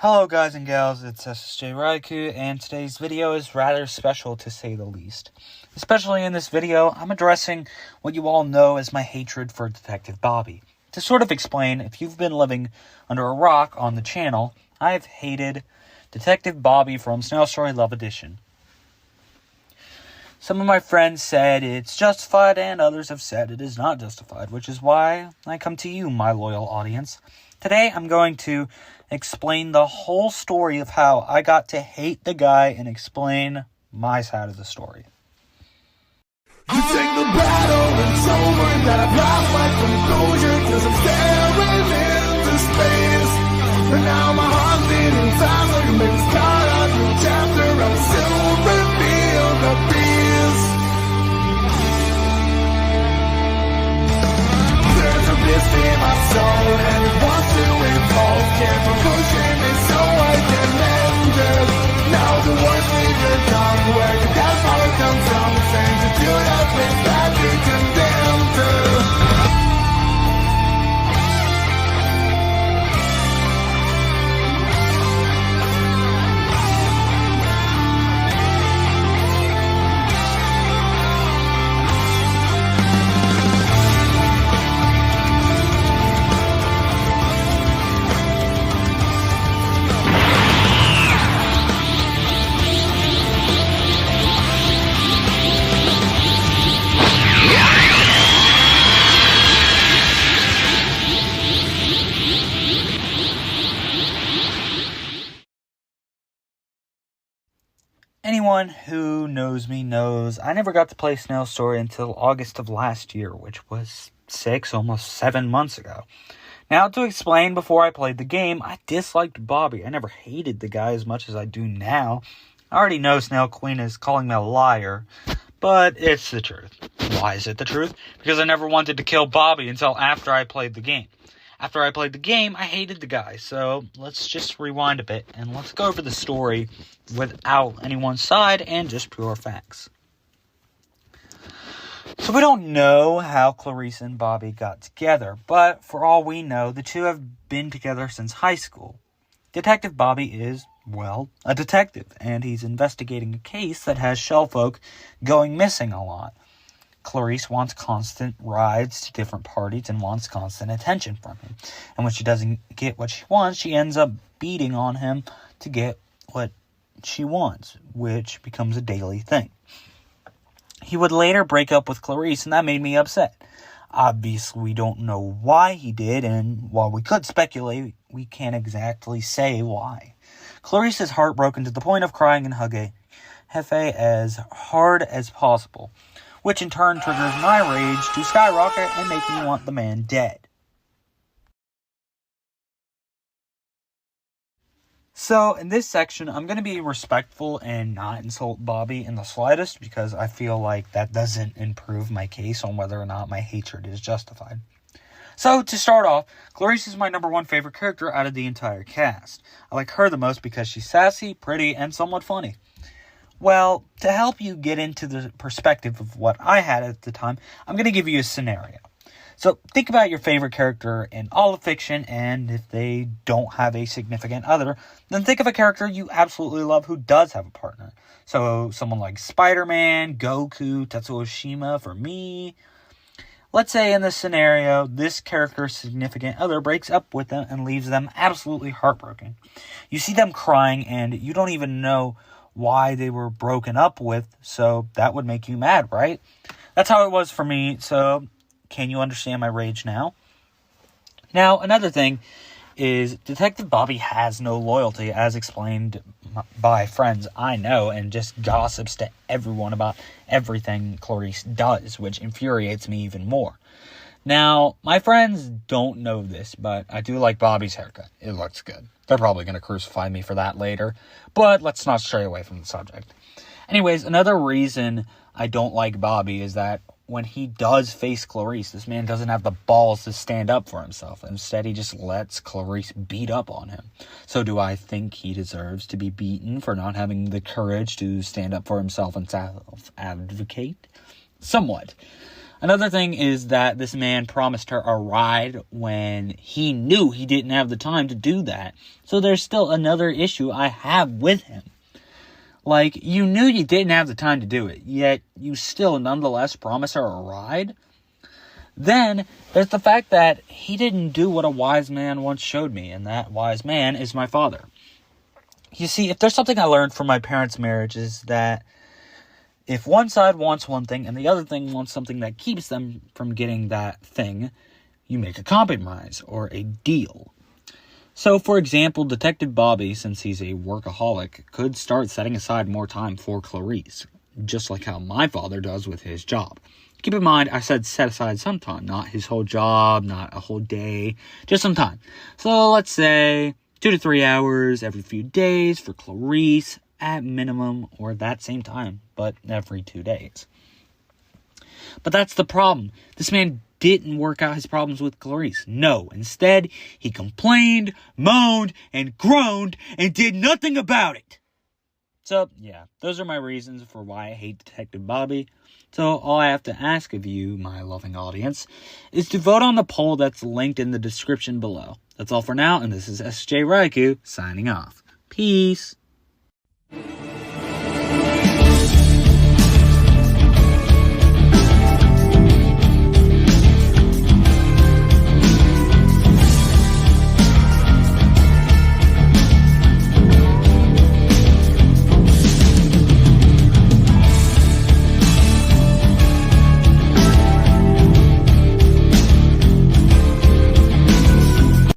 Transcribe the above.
Hello guys and gals, it's SSJ Raikou, and today's video is rather special to say the least. Especially in this video, I'm addressing what you all know as my hatred for Detective Bobby. To sort of explain, if you've been living under a rock on the channel, I've hated Detective Bobby from Snail Story Love Edition. Some of my friends said it's justified, and others have said it is not justified, which is why I come to you, my loyal audience. Today, I'm going to explain the whole story of how I got to hate the guy and explain my side of the story. You take the battle, it's over, that I've lost my composure, cause I'm staring into space. And now my heart's beating fast, like a man's caught on the chapter, I'll still reveal the beast. There's a beast in my soul, and it wants to evolve, can't pushing me so I can end it. Now the words leave your tongue, where the gas power comes from, saying to do that thing that you condemn to. Anyone who knows me knows I never got to play Snail Story until August of last year, which was almost 7 months ago. Now, to explain, before I played the game, I disliked Bobby. I never hated the guy as much as I do now. I already know Snail Queen is calling me a liar, but it's the truth. Why is it the truth? Because I never wanted to kill Bobby until after I played the game. After I played the game, I hated the guy, so let's just rewind a bit, and let's go over the story without anyone's side and just pure facts. So we don't know how Clarice and Bobby got together, but for all we know, the two have been together since high school. Detective Bobby is, well, a detective, and he's investigating a case that has Shellfolk going missing a lot. Clarice wants constant rides to different parties and wants constant attention from him. And when she doesn't get what she wants, she ends up beating on him to get what she wants, which becomes a daily thing. He would later break up with Clarice, and that made me upset. Obviously, we don't know why he did, and while we could speculate, we can't exactly say why. Clarice is heartbroken to the point of crying and hugging Hefe as hard as possible, which in turn triggers my rage to skyrocket and make me want the man dead. So, in this section, I'm going to be respectful and not insult Bobby in the slightest, because I feel like that doesn't improve my case on whether or not my hatred is justified. So, to start off, Clarice is my number one favorite character out of the entire cast. I like her the most because she's sassy, pretty, and somewhat funny. Well, to help you get into the perspective of what I had at the time, I'm going to give you a scenario. So, think about your favorite character in all of fiction, and if they don't have a significant other, then think of a character you absolutely love who does have a partner. So, someone like Spider-Man, Goku, Tetsuo Shima for me. Let's say in this scenario, this character's significant other breaks up with them and leaves them absolutely heartbroken. You see them crying, and you don't even know why they were broken up with, so that would make you mad, right? That's how it was for me, so can you understand my rage now? Now, another thing is Detective Bobby has no loyalty, as explained by friends I know, and just gossips to everyone about everything Clarice does, which infuriates me even more. Now, my friends don't know this, but I do like Bobby's haircut. It looks good. They're probably going to crucify me for that later, but let's not stray away from the subject. Anyways, another reason I don't like Bobby is that when he does face Clarice, this man doesn't have the balls to stand up for himself. Instead, he just lets Clarice beat up on him. So do I think he deserves to be beaten for not having the courage to stand up for himself and self-advocate? Somewhat. Another thing is that this man promised her a ride when he knew he didn't have the time to do that. So there's still another issue I have with him. Like, you knew you didn't have the time to do it, yet you still nonetheless promise her a ride? Then, there's the fact that he didn't do what a wise man once showed me, and that wise man is my father. You see, if there's something I learned from my parents' marriage is that if one side wants one thing and the other thing wants something that keeps them from getting that thing, you make a compromise or a deal. So, for example, Detective Bobby, since he's a workaholic, could start setting aside more time for Clarice, just like how my father does with his job. Keep in mind, I said set aside some time, not his whole job, not a whole day, just some time. So, let's say 2 to 3 hours every few days for Clarice, at minimum, or that same time, but every 2 days. But that's the problem. This man didn't work out his problems with Clarice. No, instead, he complained, moaned, and groaned, and did nothing about it. So, yeah, those are my reasons for why I hate Detective Bobby. So, all I have to ask of you, my loving audience, is to vote on the poll that's linked in the description below. That's all for now, and this is SJ Raikou, signing off. Peace.